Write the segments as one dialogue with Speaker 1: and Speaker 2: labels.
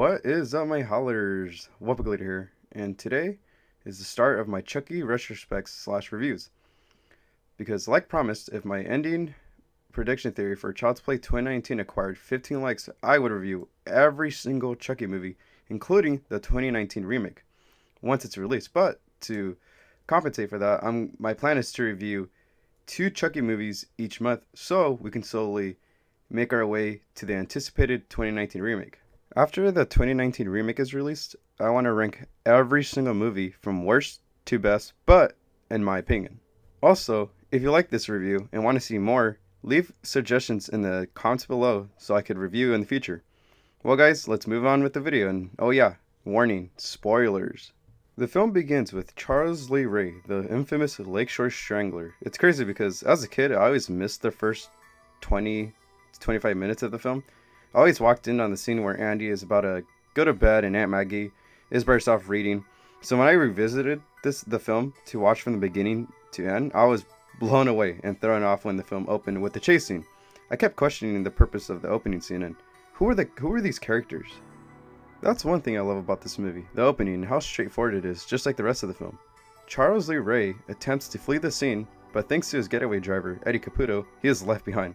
Speaker 1: What is up, my hollers? Whoopaglader here, and today is the start of my Chucky retrospects slash reviews. Because, like promised, if my ending prediction theory for Child's Play 2019 acquired 15 likes, I would review every single Chucky movie, including the 2019 remake, once it's released. But to compensate for that, my plan is to review 2 Chucky movies each month, so we can slowly make our way to the anticipated 2019 remake. After the 2019 remake is released, I want to rank every single movie from worst to best, but in my opinion. Also, if you like this review and want to see more, leave suggestions in the comments below so I could review in the future. Well guys, let's move on with the video, and oh yeah, warning, spoilers. The film begins with Charles Lee Ray, the infamous Lakeshore Strangler. It's crazy because as a kid, I always missed the first 20 to 25 minutes of the film. I always walked in on the scene where Andy is about to go to bed and Aunt Maggie is by herself reading. So when I revisited the film to watch from the beginning to end, I was blown away and thrown off when the film opened with the chase scene. I kept questioning the purpose of the opening scene and who are these characters? That's one thing I love about this movie, the opening and how straightforward it is, just like the rest of the film. Charles Lee Ray attempts to flee the scene, but thanks to his getaway driver, Eddie Caputo, he is left behind.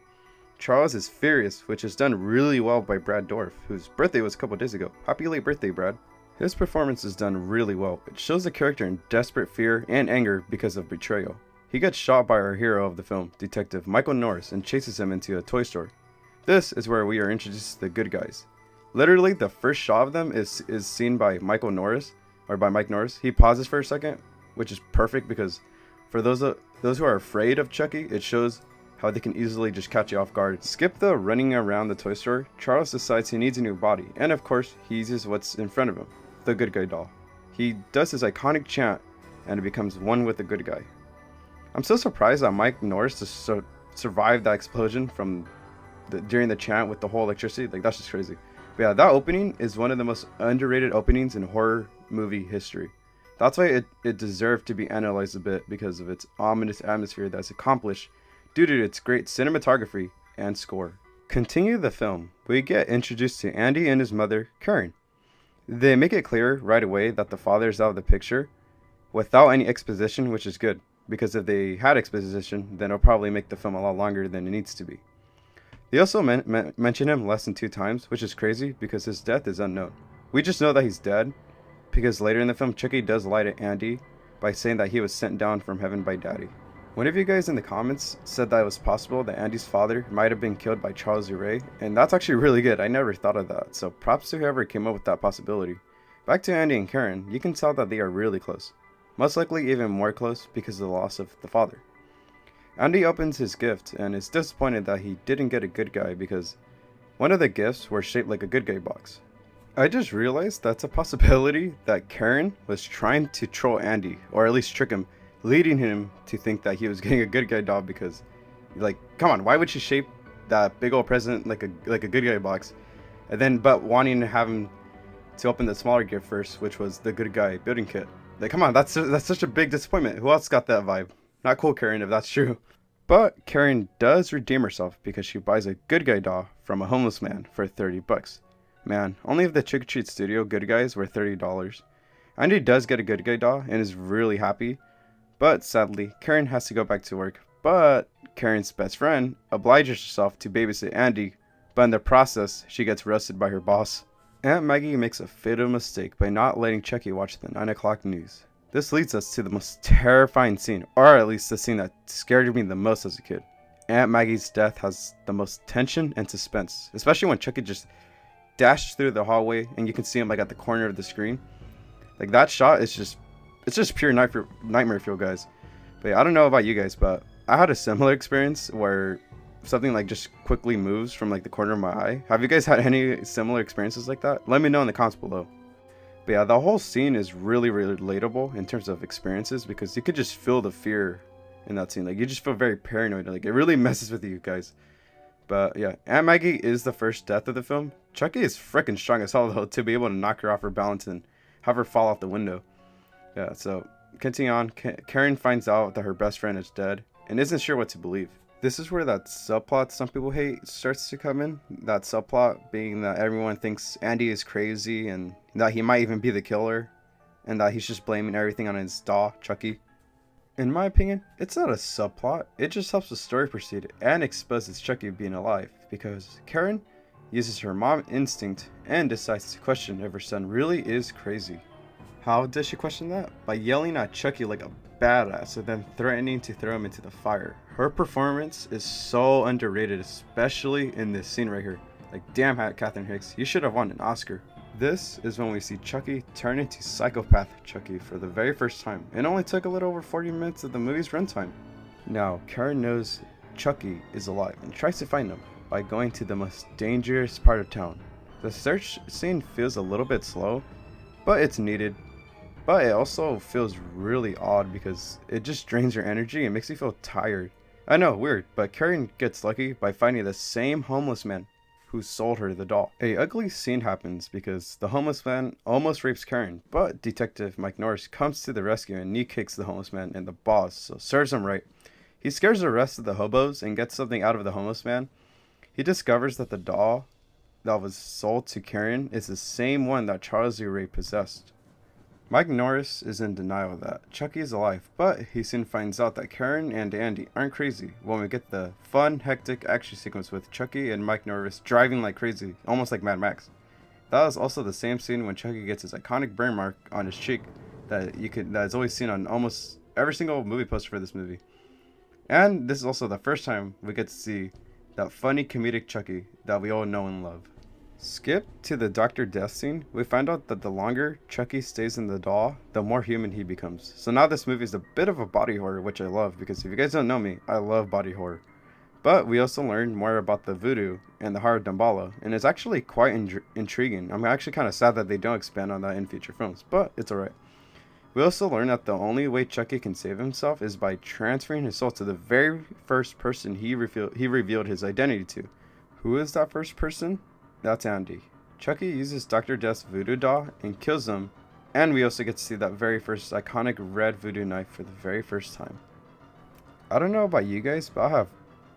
Speaker 1: Charles is furious, which is done really well by Brad Dourif, whose birthday was a couple days ago. Happy late birthday, Brad. His performance is done really well. It shows the character in desperate fear and anger because of betrayal. He gets shot by our hero of the film, Detective Michael Norris, and chases him into a toy store. This is where we are introduced to the good guys. Literally, the first shot of them is seen by Mike Norris. He pauses for a second, which is perfect because for those who are afraid of Chucky, it shows how they can easily just catch you off guard. Skip the running around the toy store. Charles decides he needs a new body, and of course, he uses what's in front of him, the good guy doll. He does his iconic chant, and it becomes one with the good guy. I'm so surprised that Mike Norris survived that explosion during the chant with the whole electricity. Like, that's just crazy. But yeah, that opening is one of the most underrated openings in horror movie history. That's why it deserved to be analyzed a bit because of its ominous atmosphere that's accomplished due to its great cinematography and score. Continue the film, we get introduced to Andy and his mother, Karen. They make it clear right away that the father is out of the picture without any exposition, which is good, because if they had exposition, then it'll probably make the film a lot longer than it needs to be. They also mention him less than 2 times, which is crazy because his death is unknown. We just know that he's dead because later in the film, Chucky does lie to Andy by saying that he was sent down from heaven by Daddy. One of you guys in the comments said that it was possible that Andy's father might have been killed by Charles Lee Ray, and that's actually really good. I never thought of that, so props to whoever came up with that possibility. Back to Andy and Karen, you can tell that they are really close. Most likely even more close because of the loss of the father. Andy opens his gift and is disappointed that he didn't get a good guy because one of the gifts were shaped like a good guy box. I just realized that's a possibility that Karen was trying to troll Andy, or at least trick him, leading him to think that he was getting a good guy doll because, like, come on, why would she shape that big old present like a good guy box, and then but wanting to have him to open the smaller gift first, which was the good guy building kit. Like, come on, that's such a big disappointment. Who else got that vibe? Not cool, Karen, if that's true. But Karen does redeem herself because she buys a good guy doll from a homeless man for $30. Man, only if the Trick or Treat Studio good guys were $30. Andy does get a good guy doll and is really happy. But sadly, Karen has to go back to work. But Karen's best friend obliges herself to babysit Andy, but in the process, she gets roasted by her boss. Aunt Maggie makes a fatal mistake by not letting Chucky watch the 9 o'clock news. This leads us to the most terrifying scene, or at least the scene that scared me the most as a kid. Aunt Maggie's death has the most tension and suspense, especially when Chucky just dashed through the hallway and you can see him like at the corner of the screen. Like, that shot is just pure nightmare fuel, guys. But yeah, I don't know about you guys, but I had a similar experience where something like just quickly moves from like the corner of my eye. Have you guys had any similar experiences like that? Let me know in the comments below. But yeah, the whole scene is really relatable in terms of experiences because you could just feel the fear in that scene. Like, you just feel very paranoid. Like, it really messes with you guys. But yeah, Aunt Maggie is the first death of the film. Chucky is freaking strong as hell though to be able to knock her off her balance and have her fall out the window. Yeah, so continue on. Karen finds out that her best friend is dead and isn't sure what to believe. This is where that subplot some people hate starts to come in. That subplot being that everyone thinks Andy is crazy and that he might even be the killer, and that he's just blaming everything on his doll, Chucky. In my opinion, it's not a subplot, it just helps the story proceed and exposes Chucky being alive, because Karen uses her mom instinct and decides to question if her son really is crazy. How does she question that? By yelling at Chucky like a badass and then threatening to throw him into the fire. Her performance is so underrated, especially in this scene right here. Like, damn, Catherine Hicks, you should have won an Oscar. This is when we see Chucky turn into psychopath Chucky for the very first time. It only took a little over 40 minutes of the movie's runtime. Now, Karen knows Chucky is alive and tries to find him by going to the most dangerous part of town. The search scene feels a little bit slow, but it's needed. But it also feels really odd because it just drains your energy and makes you feel tired. I know, weird, but Karen gets lucky by finding the same homeless man who sold her the doll. A ugly scene happens because the homeless man almost rapes Karen, but Detective Mike Norris comes to the rescue and knee kicks the homeless man in the balls, so serves him right. He scares the rest of the hobos and gets something out of the homeless man. He discovers that the doll that was sold to Karen is the same one that Charles Lee Ray possessed. Mike Norris is in denial that Chucky is alive, but he soon finds out that Karen and Andy aren't crazy when we get the fun, hectic action sequence with Chucky and Mike Norris driving like crazy, almost like Mad Max. That was also the same scene when Chucky gets his iconic burn mark on his cheek that is always seen on almost every single movie poster for this movie. And this is also the first time we get to see that funny comedic Chucky that we all know and love. Skip to the Dr. Death scene. We find out that the longer Chucky stays in the doll, the more human he becomes. So now this movie is a bit of a body horror, which I love, because if you guys don't know me, I love body horror. But we also learned more about the voodoo and the heart of Damballa, and it's actually quite intriguing. I'm actually kind of sad that they don't expand on that in future films, but it's alright. We also learn that the only way Chucky can save himself is by transferring his soul to the very first person he revealed his identity to. Who is that first person? That's Andy. Chucky uses Dr. Death's voodoo doll and kills him, and we also get to see that very first iconic red voodoo knife for the very first time. I don't know about you guys, but I have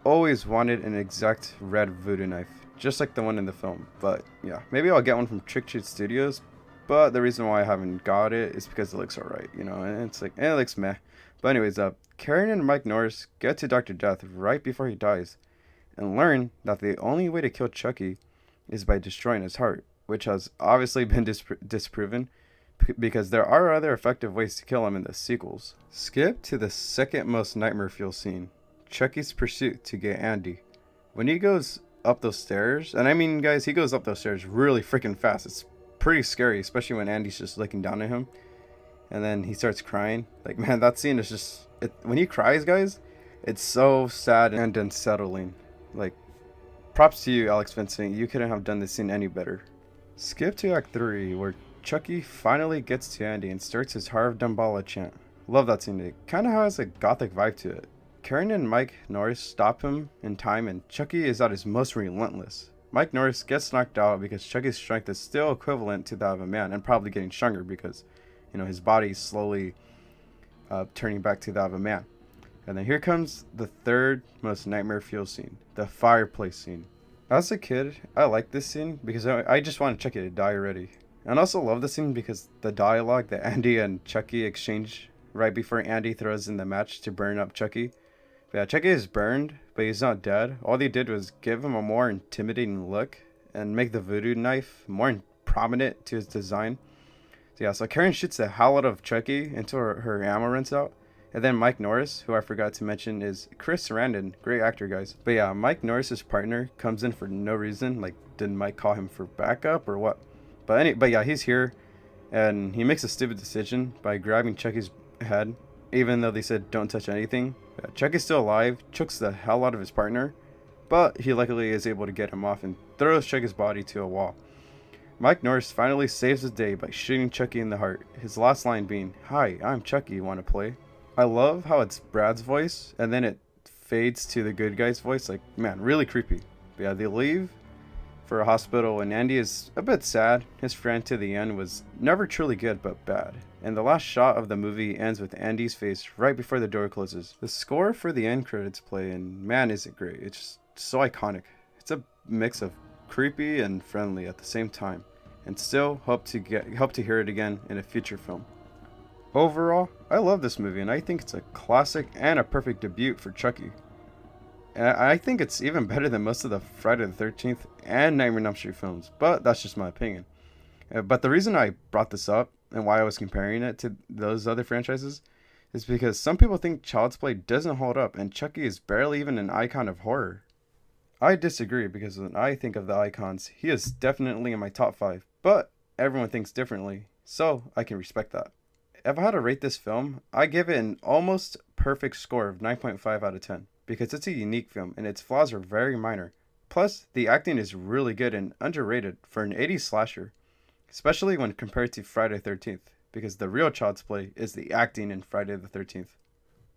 Speaker 1: always wanted an exact red voodoo knife, just like the one in the film. But yeah, maybe I'll get one from Trick Treat Studios, but the reason why I haven't got it is because it looks alright, you know, and it's like, it looks meh. But anyways, Karen and Mike Norris get to Dr. Death right before he dies, and learn that the only way to kill Chucky is by destroying his heart, which has obviously been disproven because there are other effective ways to kill him in the sequels. Skip to the second most nightmare fuel scene, Chucky's pursuit to get Andy. When he goes up those stairs, and I mean guys, he goes up those stairs really freaking fast. It's pretty scary, especially when Andy's just looking down at him and then he starts crying. Like, man, that scene is just, when he cries, guys, it's so sad and unsettling. Like, props to you, Alex Vincent. You couldn't have done this scene any better. Skip to Act 3, where Chucky finally gets to Andy and starts his Heart of Damballa chant. Love that scene. It kind of has a gothic vibe to it. Karen and Mike Norris stop him in time, and Chucky is at his most relentless. Mike Norris gets knocked out because Chucky's strength is still equivalent to that of a man, and probably getting stronger because, you know, his body is slowly turning back to that of a man. And then here comes the third most nightmare fuel scene, the fireplace scene. As a kid, I liked this scene because I just wanted Chucky to die already. And I also love this scene because the dialogue that Andy and Chucky exchange right before Andy throws in the match to burn up Chucky. But yeah, Chucky is burned, but he's not dead. All they did was give him a more intimidating look and make the voodoo knife more prominent to his design. So yeah, so Karen shoots the hell out of Chucky until her ammo runs out. And then Mike Norris, who I forgot to mention, is Chris Sarandon. Great actor, guys. But yeah, Mike Norris's partner comes in for no reason. Like, did Mike call him for backup or what? But yeah, he's here, and he makes a stupid decision by grabbing Chucky's head, even though they said don't touch anything. Yeah, Chucky's still alive, chokes the hell out of his partner, but he luckily is able to get him off and throws Chucky's body to a wall. Mike Norris finally saves the day by shooting Chucky in the heart. His last line being, "Hi, I'm Chucky, want to play?" I love how it's Brad's voice, and then it fades to the good guy's voice. Like, man, really creepy. But yeah, they leave, for a hospital, and Andy is a bit sad. His friend to the end was never truly good but bad. And the last shot of the movie ends with Andy's face right before the door closes. The score for the end credits play, and man is it great. It's just so iconic. It's a mix of creepy and friendly at the same time, and still hope to hear it again in a future film. Overall, I love this movie, and I think it's a classic and a perfect debut for Chucky. I think it's even better than most of the Friday the 13th and Nightmare on Elm Street films, but that's just my opinion. But the reason I brought this up and why I was comparing it to those other franchises is because some people think Child's Play doesn't hold up and Chucky is barely even an icon of horror. I disagree because when I think of the icons, he is definitely in my top 5, but everyone thinks differently, so I can respect that. If I had to rate this film, I give it an almost perfect score of 9.5 out of 10 because it's a unique film and its flaws are very minor. Plus, the acting is really good and underrated for an 80s slasher, especially when compared to Friday the 13th, because the real Child's Play is the acting in Friday the 13th.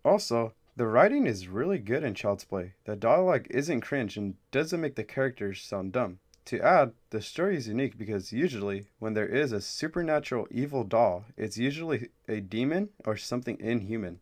Speaker 1: Also, the writing is really good in Child's Play. The dialogue isn't cringe and doesn't make the characters sound dumb. To add, the story is unique because usually, when there is a supernatural evil doll, it's usually a demon or something inhuman.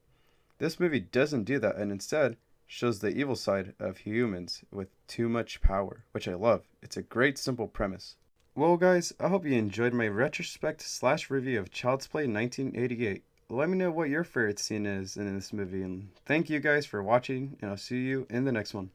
Speaker 1: This movie doesn't do that and instead shows the evil side of humans with too much power, which I love. It's a great simple premise. Well guys, I hope you enjoyed my retrospect / review of Child's Play 1988. Let me know what your favorite scene is in this movie, and thank you guys for watching, and I'll see you in the next one.